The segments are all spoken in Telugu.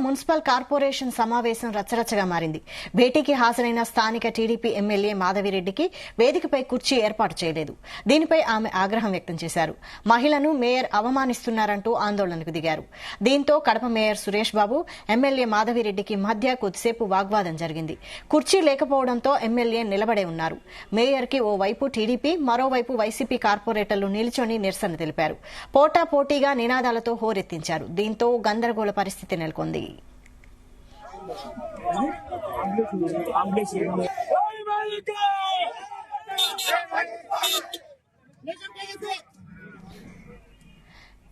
మున్సిపల్ కార్పొరేషన్ సమావేశం రచ్చరచ్చగా మారింది. భేటీకి హాజరైన స్థానిక టీడీపీ ఎమ్మెల్యే మాధవిరెడ్డికి వేదికపై కుర్చీ ఏర్పాటు చేయలేదు. దీనిపై ఆమె ఆగ్రహం వ్యక్తం చేశారు. మహిళను మేయర్ అవమానిస్తున్నారంటూ ఆందోళనకు దిగారు. దీంతో కడప మేయర్ సురేష్ బాబు, ఎమ్మెల్యే మాధవిరెడ్డికి మధ్య కొద్దిసేపు వాగ్వాదం జరిగింది. కుర్చీ లేకపోవడంతో ఎమ్మెల్యే నిలబడే ఉన్నారు. మేయర్కి ఓ వైపు టీడీపీ, మరోవైపు వైసీపీ కార్పొరేటర్లు నిల్చొని నిరసన తెలిపారు. పోటాపోటీగా నినాదాలతో హోరెత్తించారు. దీంతో గందరగోళ పరిస్థితి నెలకొంది.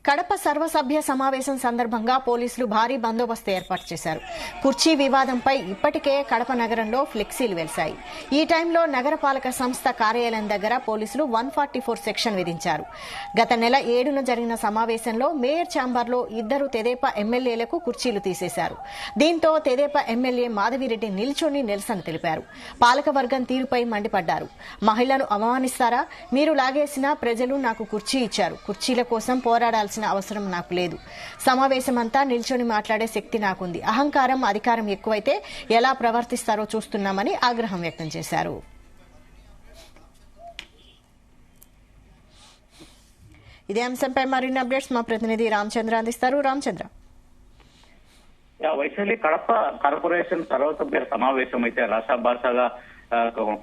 కడప సర్వసభ్య సమావేశం సందర్భంగా పోలీసులు భారీ బందోబస్తు ఏర్పాటు చేశారు. కుర్చీ వివాదంపై ఇప్పటికే కడప నగరంలో ఫ్లెక్సీలు వెలిశాయి. ఈ టైంలో నగరపాలక సంస్థ కార్యాలయం దగ్గర పోలీసులు 144 సెక్షన్ విధించారు. గత నెల 7న జరిగిన సమావేశంలో మేయర్ ఛాంబర్లో 2 తెదేపా ఎమ్మెల్యేలకు కుర్చీలు తీసేశారు. దీంతో తెదేపా ఎమ్మెల్యే మాధవిరెడ్డి నిల్చొని నిరసన తెలిపారు. పాలకవర్గం తీరుపై మండిపడ్డారు. మహిళను అవమానిస్తారా? మీరు లాగేసినా ప్రజలు నాకు కుర్చీ ఇచ్చారు. కుర్చీల కోసం పోరాడాల్సిన అవసరం నాకు లేదు. సమావేశమంతా నిల్చొని మాట్లాడే శక్తి నాకుంది. అహంకారం, అధికారం ఎక్కువైతే ఎలా ప్రవర్తిస్తారో చూస్తున్నామని ఆగ్రహం వ్యక్తం చేశారు. ఇదే అంశంపై మరిన్ని అప్డేట్స్ మా ప్రతినిధి రామచంద్ర అందిస్తారు. రామచంద్ర, వైశాలి కడప కార్పొరేషన్ సర్వసభ్య సమావేశం అయితే రాసాబాసాగా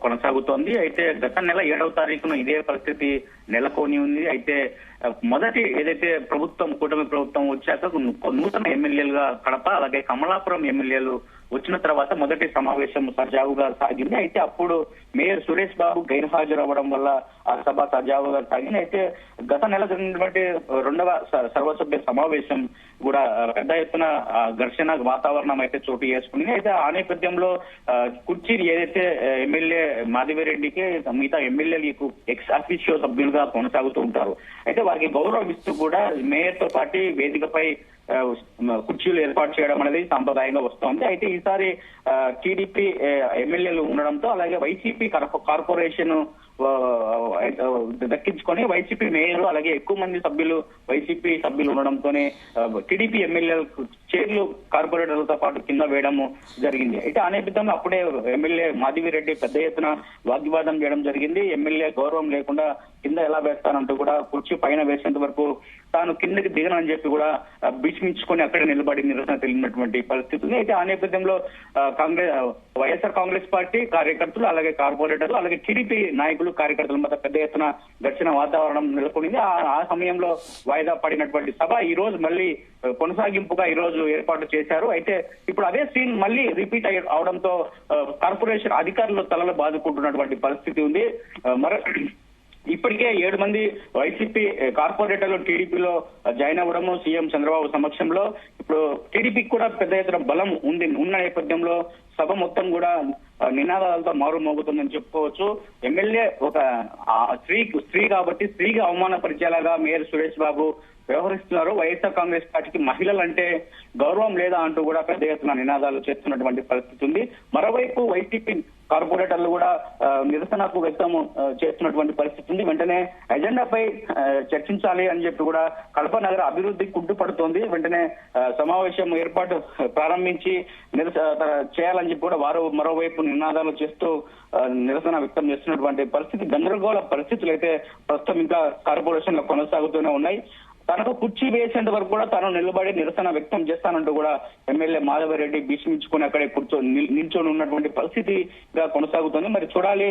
కొనసాగుతోంది. అయితే గత నెల 7వ తారీఖున ఇదే పరిస్థితి నెలకొని ఉంది. అయితే మొదటి ఏదైతే కూటమి ప్రభుత్వం వచ్చాక నూతన ఎమ్మెల్యేలుగా కడప అలాగే కమలాపురం ఎమ్మెల్యేలు వచ్చిన తర్వాత మొదటి సమావేశం సజావుగా సాగింది. అయితే అప్పుడు మేయర్ సురేష్ బాబు గైర్హాజరు అవ్వడం వల్ల ఆ సభ సజావుగా సాగింది. అయితే గత నెల జరిగినటువంటి 2వ సర్వసభ్య సమావేశం కూడా పెద్ద ఎత్తున ఘర్షణ వాతావరణం అయితే చోటు చేసుకుంది. అయితే ఆ నేపథ్యంలో కుర్చీ ఏదైతే ఎమ్మెల్యే మాధవిరెడ్డికి మిగతా ఎమ్మెల్యేలకు ఎక్స్ అఫీషియో సభ్యులుగా కొనసాగుతూ ఉంటారు. అయితే వారికి గౌరవం ఇస్తూ కూడా మేయర్ తో పాటు వేదికపై కుర్చీలు ఏర్పాటు చేయడం అనేది సాంప్రదాయంగా వస్తోంది. అయితే ఈసారి టీడీపీ ఎమ్మెల్యేలు ఉండడంతో అలాగే వైసీపీ కార్పొరేషన్ దక్కించుకొని వైసీపీ మేయర్ అలాగే ఎక్కువ మంది వైసీపీ సభ్యులు ఉండడంతోనే టీడీపీ ఎమ్మెల్యేలకు చైర్లు కార్పొరేటర్లతో పాటు కింద వేయడం జరిగింది. అయితే ఆ నేపథ్యంలో అప్పుడే ఎమ్మెల్యే మాధవిరెడ్డి పెద్ద ఎత్తున వాగ్వివాదం చేయడం జరిగింది. ఎమ్మెల్యే గౌరవం లేకుండా కింద ఎలా వేస్తానంటూ కూడా కుర్చీ పైన వేసేంత వరకు తాను కిందకి దిగనని చెప్పి కూడా భీష్మించుకొని అక్కడే నిలబడి నిరసన తెలియనటువంటి పరిస్థితి ఉంది. అయితే ఆ నేపథ్యంలో వైఎస్ఆర్ కాంగ్రెస్ పార్టీ కార్యకర్తలు అలాగే కార్పొరేటర్లు అలాగే టీడీపీ నాయకులు కార్యకర్తల మధ్య పెద్ద ఎత్తున ఘర్షణ వాతావరణం నెలకొనింది. ఆ సమయంలో వాయిదా పడినటువంటి సభ ఈ రోజు మళ్ళీ కొనసాగింపుగా ఈ రోజు ఏర్పాటు చేశారు. అయితే ఇప్పుడు అదే సీన్ మళ్ళీ రిపీట్ అవడంతో కార్పొరేషన్ అధికారులు తలలు బాదుకుంటున్నటువంటి పరిస్థితి ఉంది. ఇప్పటికే 7 మంది వైసీపీ కార్పొరేటర్లు టీడీపీలో జాయిన్ అవ్వడము సీఎం చంద్రబాబు సమక్షంలో ఇప్పుడు టీడీపీకి కూడా పెద్ద ఎత్తున బలం ఉన్న నేపథ్యంలో సభ మొత్తం కూడా నినాదాలతో మారుమోగుతుందని చెప్పుకోవచ్చు. ఎమ్మెల్యే ఒక స్త్రీ కాబట్టి స్త్రీగా అవమానపరిచేలాగా మేయర్ సురేష్ బాబు వ్యవహరిస్తున్నారు. వైఎస్ఆర్ కాంగ్రెస్ పార్టీకి మహిళలంటే గౌరవం లేదా అంటూ కూడా పెద్ద ఎత్తున నినాదాలు చేస్తున్నటువంటి పరిస్థితి ఉంది. మరోవైపు వైసీపీ కార్పొరేటర్లు కూడా నిరసనకు వ్యక్తం చేస్తున్నటువంటి పరిస్థితి ఉంది. వెంటనే ఎజెండాపై చర్చించాలి అని చెప్పి కూడా కడప నగర అభివృద్ధి కుంటుపడుతోంది. వెంటనే సమావేశం ఏర్పాటు ప్రారంభించి చేయాలని చెప్పి కూడా వారు మరోవైపు నినాదాలు చేస్తూ నిరసన వ్యక్తం చేస్తున్నటువంటి పరిస్థితి, గందరగోళ పరిస్థితులు అయితే ప్రస్తుతం ఇంకా కార్పొరేషన్ లో కొనసాగుతూనే ఉన్నాయి. తనకు కుర్చీ వేసేంత వరకు కూడా తాను నిలబడి నిరసన వ్యక్తం చేస్తానంటూ కూడా ఎమ్మెల్యే మాధవిరెడ్డి భీష్మించుకుని అక్కడే నిల్చొని ఉన్నటువంటి పరిస్థితిగా కొనసాగుతుంది. మరి చూడాలి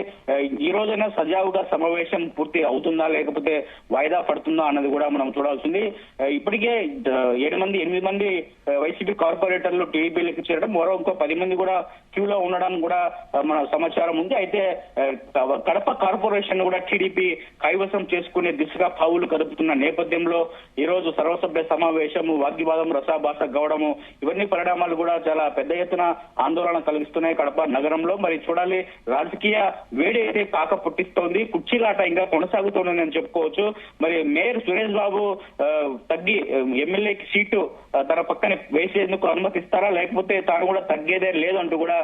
ఈ రోజైనా సజావుగా సమావేశం పూర్తి అవుతుందా లేకపోతే వాయిదా పడుతుందా అన్నది కూడా మనం చూడాల్సింది. ఇప్పటికే 8 మంది వైసీపీ కార్పొరేటర్లు టీడీపీలకు చేరడం, మరో ఇంకో 10 మంది కూడా క్యూలో ఉండడం కూడా మన సమాచారం ఉంది. అయితే కడప కార్పొరేషన్ కూడా టీడీపీ కైవసం చేసుకునే దిశగా పావులు కదుపుతున్న నేపథ్యంలో ఈ రోజు సర్వసభ్య సమావేశము వాగ్వివాదం రసాభాస కావడము ఇవన్నీ పరిణామాలు కూడా చాలా పెద్ద ఎత్తున ఆందోళన కలిగిస్తున్నాయి కడప నగరంలో. మరి చూడాలి, రాజకీయ వేడి అయితే కాక పుట్టిస్తోంది. కుర్చీలాట ఇంకా కొనసాగుతోందని అని చెప్పుకోవచ్చు. మరి మేయర్ సురేష్ బాబు తగ్గి ఎమ్మెల్యేకి సీటు తన పక్కన వేసేందుకు అనుమతిస్తారా లేకపోతే తాను కూడా తగ్గేదే లేదంటూ కూడా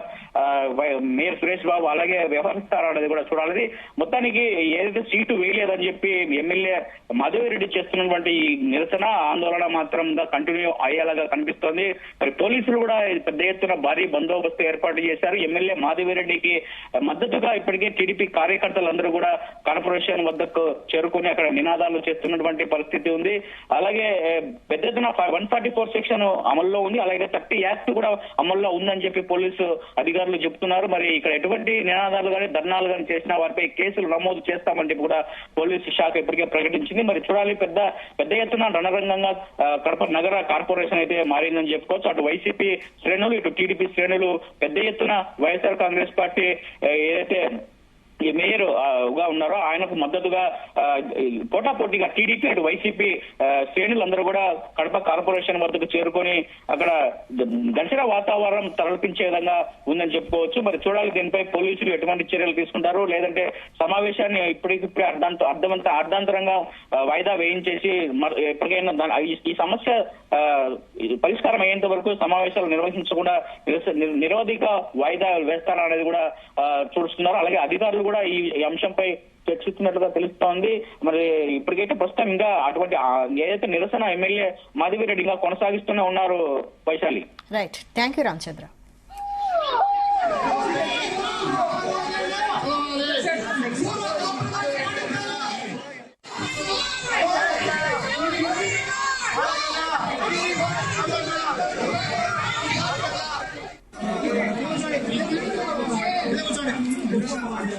మేయర్ సురేష్ బాబు అలాగే వ్యవహరిస్తారా అనేది కూడా చూడాలి. మొత్తానికి ఏదైతే సీటు వేయలేదని చెప్పి ఎమ్మెల్యే మాధవిరెడ్డి చేస్తున్నటువంటి ఈ ఈ నిరసన ఆందోళన మాత్రం కంటిన్యూ అయ్యేలాగా కనిపిస్తోంది. మరి పోలీసులు కూడా పెద్ద ఎత్తున భారీ బందోబస్తు ఏర్పాటు చేశారు. ఎమ్మెల్యే మాధవిరెడ్డికి మద్దతుగా ఇప్పటికే టీడీపీ కార్యకర్తలందరూ కూడా కార్పొరేషన్ వద్దకు చేరుకుని అక్కడ నినాదాలు చేస్తున్నటువంటి పరిస్థితి ఉంది. అలాగే పెద్ద ఎత్తున 144 సెక్షన్ అమల్లో ఉంది. అలాగే 30 యాక్ట్ కూడా అమల్లో ఉందని చెప్పి పోలీసు అధికారులు చెప్తున్నారు. మరి ఇక్కడ ఎటువంటి నినాదాలు కానీ ధర్నాలు కానీ చేసిన వారిపై కేసులు నమోదు చేస్తామని చెప్పి కూడా పోలీసు శాఖ ఇప్పటికే ప్రకటించింది. మరి చూడాలి, పెద్ద ఎత్తున రణరంగంగా కడప నగర కార్పొరేషన్ అయితే మారిందని చెప్పుకోవచ్చు. అటు వైసీపీ శ్రేణులు, ఇటు టీడీపీ శ్రేణులు పెద్ద ఎత్తున వైఎస్ఆర్ కాంగ్రెస్ పార్టీ ఏదైతే ఈ మేయర్ గా ఉన్నారో ఆయనకు మద్దతుగా పోటాపోటీగా టీడీపీ అటు వైసీపీ శ్రేణులందరూ కూడా కడప కార్పొరేషన్ వద్దకు చేరుకొని అక్కడ ఘర్షణ వాతావరణం తలపించే విధంగా ఉందని చెప్పుకోవచ్చు. మరి చూడాలి దీనిపై పోలీసులు ఎటువంటి చర్యలు తీసుకుంటారు, లేదంటే సమావేశాన్ని ఇప్పటికిప్పుడే అర్ధాంతరంగా వాయిదా వేయించేసి ఎప్పటికైనా ఈ సమస్య పరిష్కారం అయ్యేంత వరకు సమావేశాలు నిర్వహించకుండా నిరోధిక వాయిదా వేస్తారా అనేది కూడా చూస్తున్నారు. అలాగే అధికారులు కూడా ఈ అంశంపై చర్చిస్తున్నట్లుగా తెలుస్తోంది. మరి ఇప్పటికైతే ప్రస్తుతం ఇంకా అటువంటి ఏదైతే నిరసన ఎమ్మెల్యే మాధవిరెడ్డి ఇంకా కొనసాగిస్తూనే ఉన్నారు. Vaishali. Right, thank you Ramachandra. కూర్చోండి.